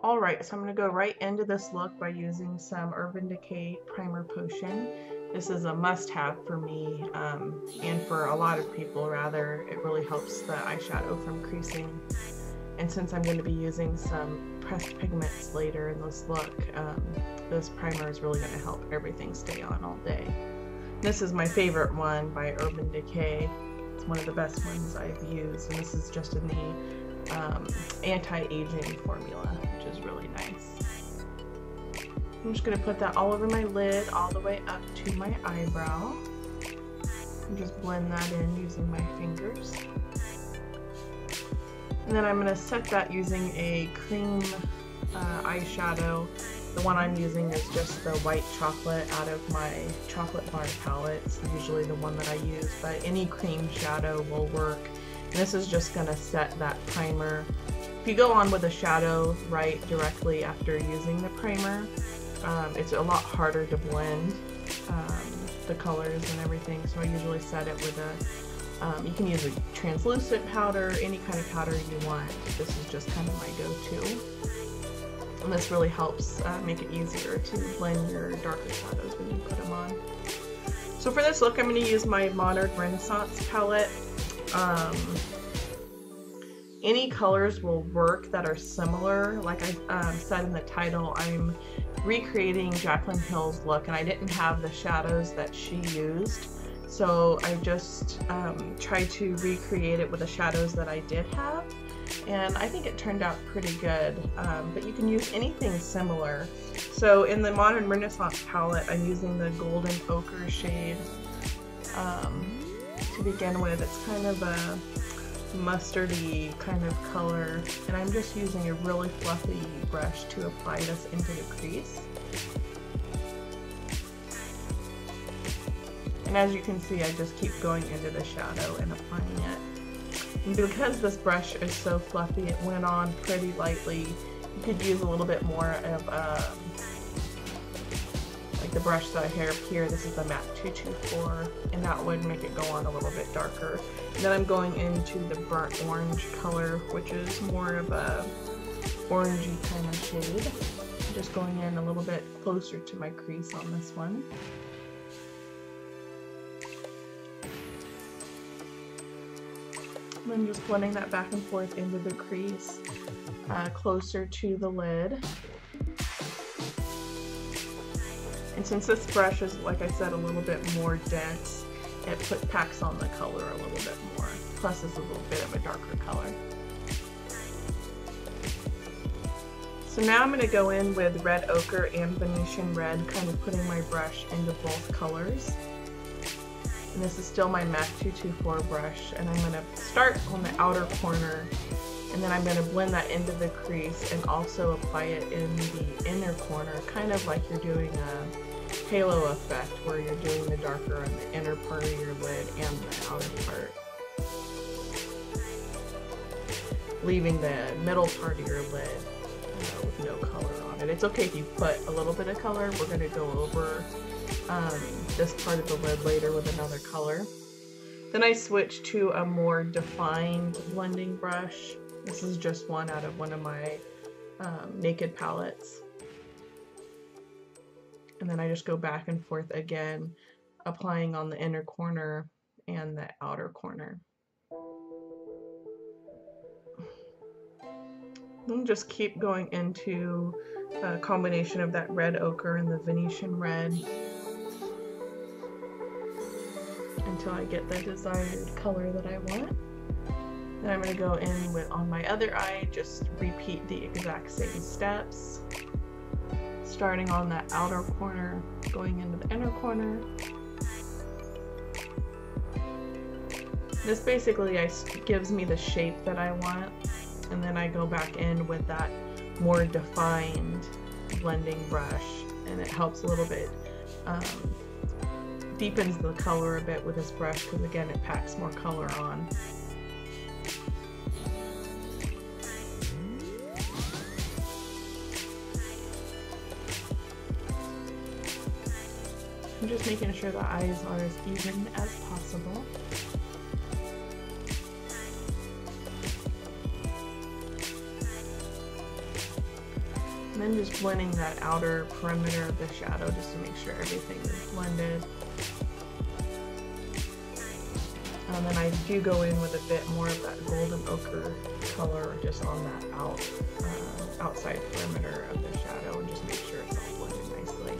Alright, so I'm going to go right into this look by using some Urban Decay Primer Potion. This is a must-have for me, and for a lot of people rather. It really helps the eyeshadow from creasing. And since I'm going to be using some pressed pigments later in this look, this primer is really going to help everything stay on all day. This is my favorite one by Urban Decay. It's one of the best ones I've used, and this is just in the anti-aging formula, which is really nice. I'm just going to put that all over my lid, all the way up to my eyebrow, and just blend that in using my fingers. And then I'm going to set that using a cream eyeshadow. The one I'm using is just the white chocolate out of my chocolate bar palette. It's usually the one that I use, but any cream shadow will work. And this is just going to set that primer. If you go on with a shadow right directly after using the primer, it's a lot harder to blend the colors and everything. So I usually set it with a, you can use a translucent powder, any kind of powder you want. This is just kind of my go-to. And this really helps make it easier to blend your darker shadows when you put them on. So for this look, I'm going to use my Modern Renaissance palette. Any colors will work that are similar. Like I said in the title, I'm recreating Jaclyn Hill's look, and I didn't have the shadows that she used. So I just tried to recreate it with the shadows that I did have. And I think it turned out pretty good, but you can use anything similar. So in the Modern Renaissance palette, I'm using the Golden Ochre shade to begin with. It's kind of a mustardy kind of color, and I'm just using a really fluffy brush to apply this into the crease. And as you can see, I just keep going into the shadow and applying it. And because this brush is so fluffy, it went on pretty lightly. You could use a little bit more of like the brush that I have here. This is the MAC 224, and that would make it go on a little bit darker. And then I'm going into the burnt orange color, which is more of a orangey kind of shade. I'm just going in a little bit closer to my crease on this one. And then just blending that back and forth into the crease, closer to the lid. And since this brush is, like I said, a little bit more dense, it packs on the color a little bit more. Plus it's a little bit of a darker color. So now I'm going to go in with red ochre and Venetian red, kind of putting my brush into both colors. And this is still my MAC 224 brush, and I'm going to start on the outer corner, and then I'm going to blend that into the crease and also apply it in the inner corner, kind of like you're doing a halo effect where you're doing the darker on the inner part of your lid and the outer part, leaving the middle part of your lid with no color on it. It's okay if you put a little bit of color. We're going to go over this part of the lid later with another color. Then I switched to a more defined blending brush. This is just one out of one of my Naked palettes. And then I just go back and forth again, applying on the inner corner and the outer corner. And just keep going into a combination of that red ochre and the Venetian red until I get the desired color that I want. Then I'm going to go in with, on my other eye, just repeat the exact same steps, starting on that outer corner, going into the inner corner. This basically gives me the shape that I want, and then I go back in with that more defined blending brush, and it helps a little bit, deepens the color a bit with this brush, because again it packs more color on. I'm just making sure the eyes are as even as possible. And then just blending that outer perimeter of the shadow just to make sure everything is blended. And then I do go in with a bit more of that golden ochre color just on that outside perimeter of the shadow, and just make sure it's all blended nicely.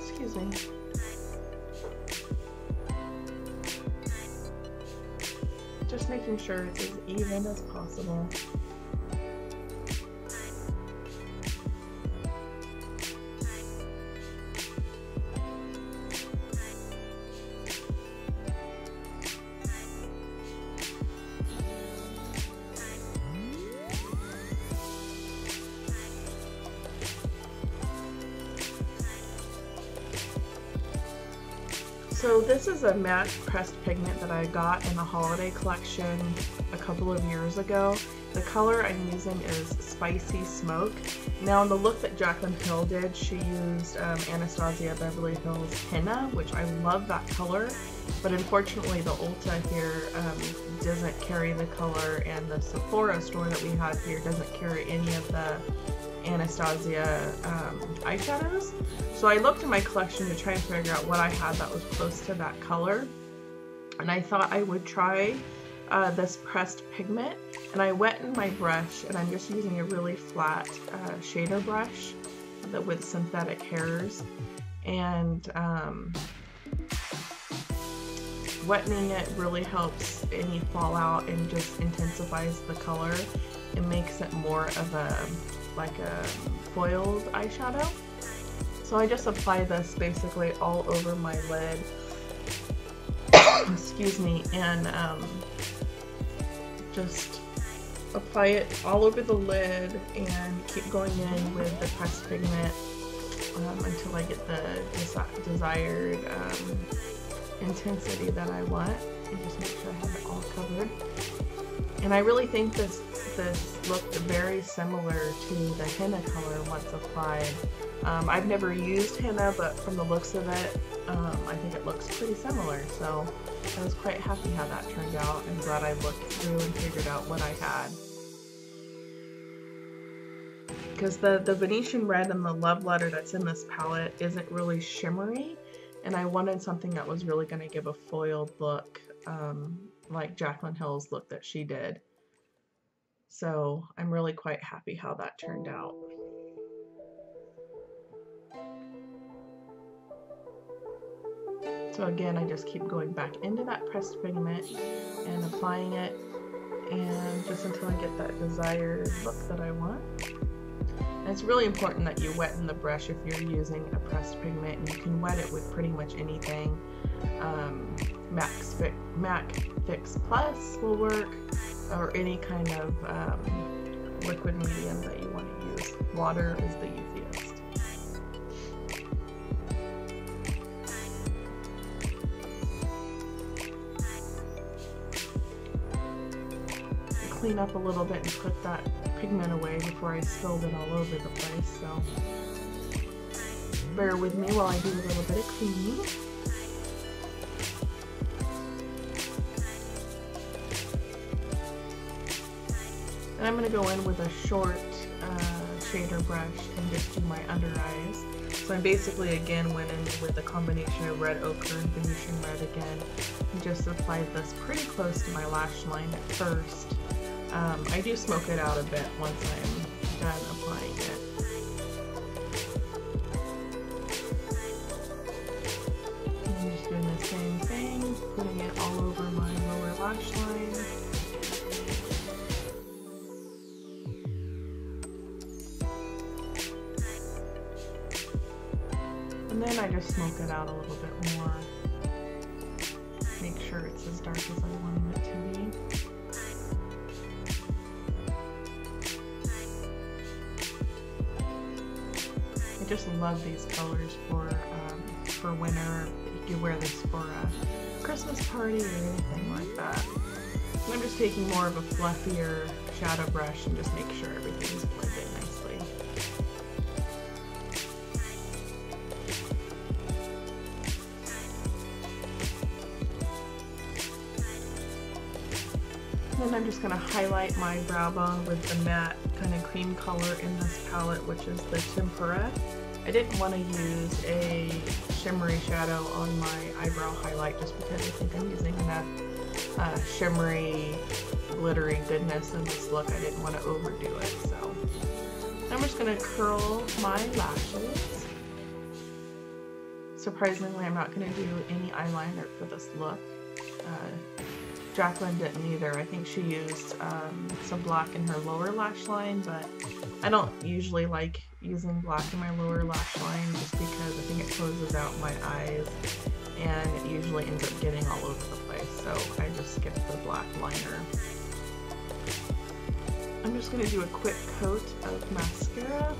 Excuse me. Just making sure it's as even as possible. So this is a matte pressed pigment that I got in the holiday collection a couple of years ago. The color I'm using is Spicy Smoke. Now in the look that Jaclyn Hill did, she used Anastasia Beverly Hills Henna, which I love that color, but unfortunately the Ulta here doesn't carry the color, and the Sephora store that we have here doesn't carry any of the Anastasia eyeshadows. So I looked in my collection to try and figure out what I had that was close to that color, and I thought I would try this pressed pigment, and I wetted my brush, and I'm just using a really flat shader brush with synthetic hairs, and wetting it really helps any fallout and just intensifies the color. It makes it more of a like a foiled eyeshadow. So I just apply this basically all over my lid, excuse me, and just apply it all over the lid and keep going in with the pressed pigment until I get the desired intensity that I want, and just make sure I have it all covered. And I really think this looked very similar to the henna color once applied. I've never used henna, but from the looks of it, I think it looks pretty similar. So I was quite happy how that turned out. I'm glad I looked through and figured out what I had. Because the Venetian Red and the Love Letter that's in this palette isn't really shimmery, and I wanted something that was really going to give a foiled look, like Jaclyn Hill's look that she did. So I'm really quite happy how that turned out. So again, I just keep going back into that pressed pigment and applying it, and just until I get that desired look that I want. And it's really important that you wetten the brush if you're using a pressed pigment, and you can wet it with pretty much anything. MAC Fix Plus will work, or any kind of liquid medium that you want to use. Water is the easiest. Clean up a little bit and put that pigment away before I spilled it all over the place, so bear with me while I do a little bit of cleaning. And I'm going to go in with a short shader brush and just do my under eyes. So I basically again went in with a combination of red ochre and Venetian red again, and just applied this pretty close to my lash line at first. I do smoke it out a bit once I'm done applying it. And I'm just doing the same thing, putting it all over my lower lash line. And then I just smoke it out a little bit more. Make sure it's as dark as I wanted it to be. I just love these colors for winter. You can wear this for a Christmas party or anything like that. And I'm just taking more of a fluffier shadow brush and just make sure everything's blended nicely. Then I'm just going to highlight my brow bone with the matte kind of cream color in this palette, which is the Tempera. I didn't want to use a shimmery shadow on my eyebrow highlight just because I think I'm using enough shimmery, glittery goodness in this look. I didn't want to overdo it, so I'm just going to curl my lashes. Surprisingly, I'm not going to do any eyeliner for this look. Jaclyn didn't either. I think she used some black in her lower lash line, but I don't usually like using black in my lower lash line just because I think it closes out my eyes and it usually ends up getting all over the place, so I just skip the black liner. I'm just going to do a quick coat of mascara.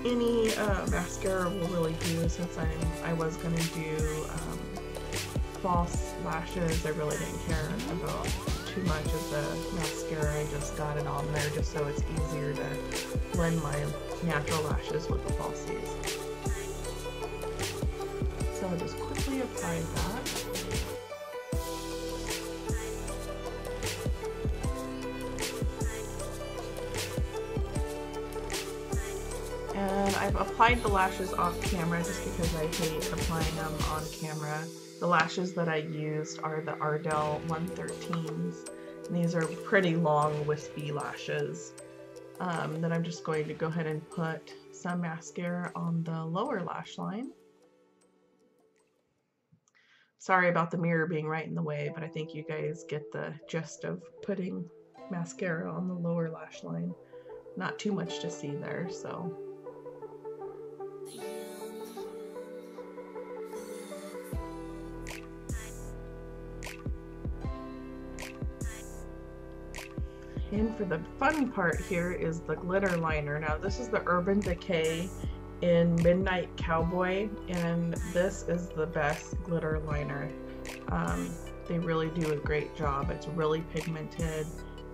Any mascara will really do, since I was going to do false lashes. I really didn't care about too much of the mascara. I just got it on there just so it's easier to blend my natural lashes with the falsies. So I'll just quickly apply that. And I've applied the lashes off camera just because I hate applying them on camera. The lashes that I used are the Ardell 113s. And these are pretty long, wispy lashes. Then I'm just going to go ahead and put some mascara on the lower lash line. Sorry about the mirror being right in the way, but I think you guys get the gist of putting mascara on the lower lash line. Not too much to see there, so. And for the fun part here is the glitter liner. Now this is the Urban Decay in Midnight Cowboy, and this is the best glitter liner. They really do a great job. It's really pigmented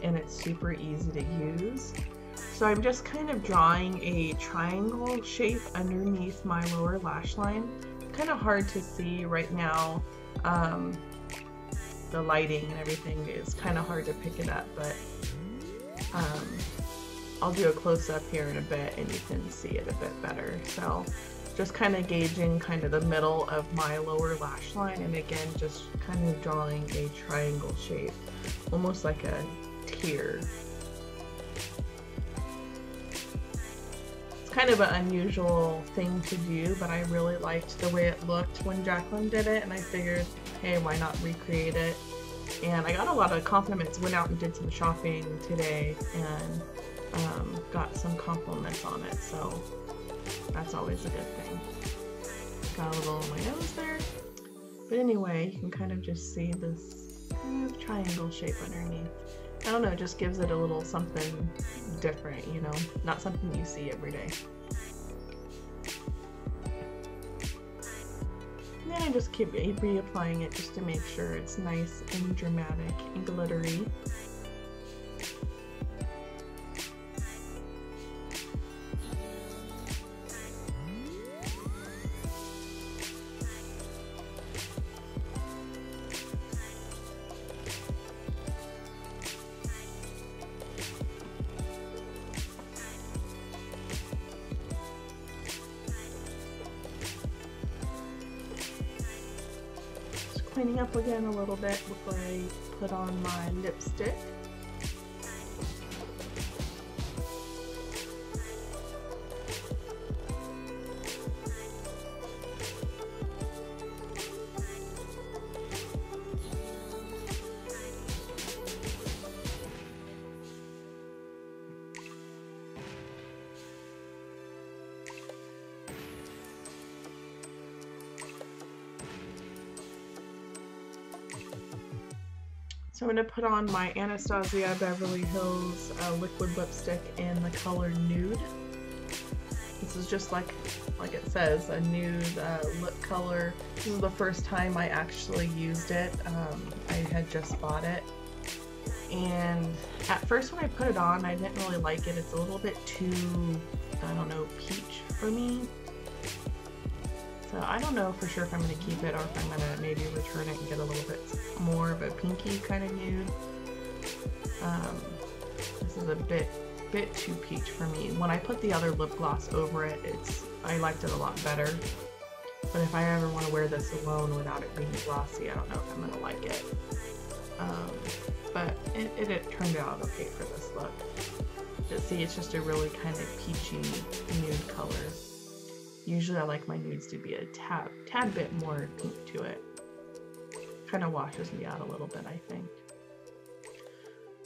and it's super easy to use. So I'm just kind of drawing a triangle shape underneath my lower lash line. Kind of hard to see right now. The lighting and everything is kind of hard to pick it up, but I'll do a close-up here in a bit and you can see it a bit better. So just kind of gauging kind of the middle of my lower lash line, and again just kind of drawing a triangle shape, almost like a tear. It's kind of an unusual thing to do, but I really liked the way it looked when Jaclyn did it, and I figured, hey, why not recreate it? And I got a lot of compliments. Went out and did some shopping today and got some compliments on it, so that's always a good thing. Got a little on my nose there. But anyway, you can kind of just see this kind of triangle shape underneath. I don't know, it just gives it a little something different, you know, not something you see every day. And then I just keep reapplying it just to make sure it's nice and dramatic and glittery. Cleaning up again a little bit before I put on my lipstick. So I'm going to put on my Anastasia Beverly Hills liquid lipstick in the color Nude. This is just like it says, a nude lip color. This is the first time I actually used it. I had just bought it. And at first when I put it on, I didn't really like it. It's a little bit too, I don't know, peach for me. So I don't know for sure if I'm going to keep it or if I'm going to maybe return it and get a little bit more of a pinky kind of nude. This is a bit too peach for me. When I put the other lip gloss over it, I liked it a lot better. But if I ever want to wear this alone without it being glossy, I don't know if I'm going to like it. But it turned out okay for this look. But see, it's just a really kind of peachy nude color. Usually I like my nudes to be a tad bit more pink to it. Kind of washes me out a little bit, I think.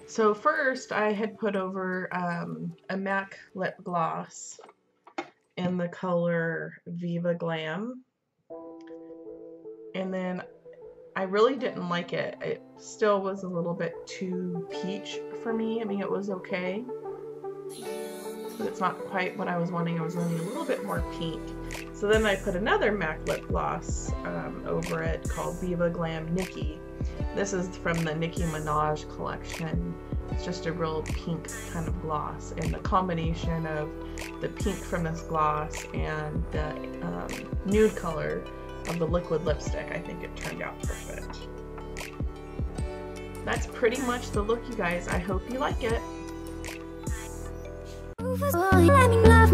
So first I had put over a MAC lip gloss in the color Viva Glam. And then I really didn't like it. It still was a little bit too peach for me. I mean, it was okay, but it's not quite what I was wanting. I was wanting a little bit more pink. So then I put another MAC lip gloss over it called Viva Glam Nicki. This is from the Nicki Minaj collection. It's just a real pink kind of gloss, and the combination of the pink from this gloss and the nude color of the liquid lipstick, I think it turned out perfect. That's pretty much the look, you guys. I hope you like it. Let me love,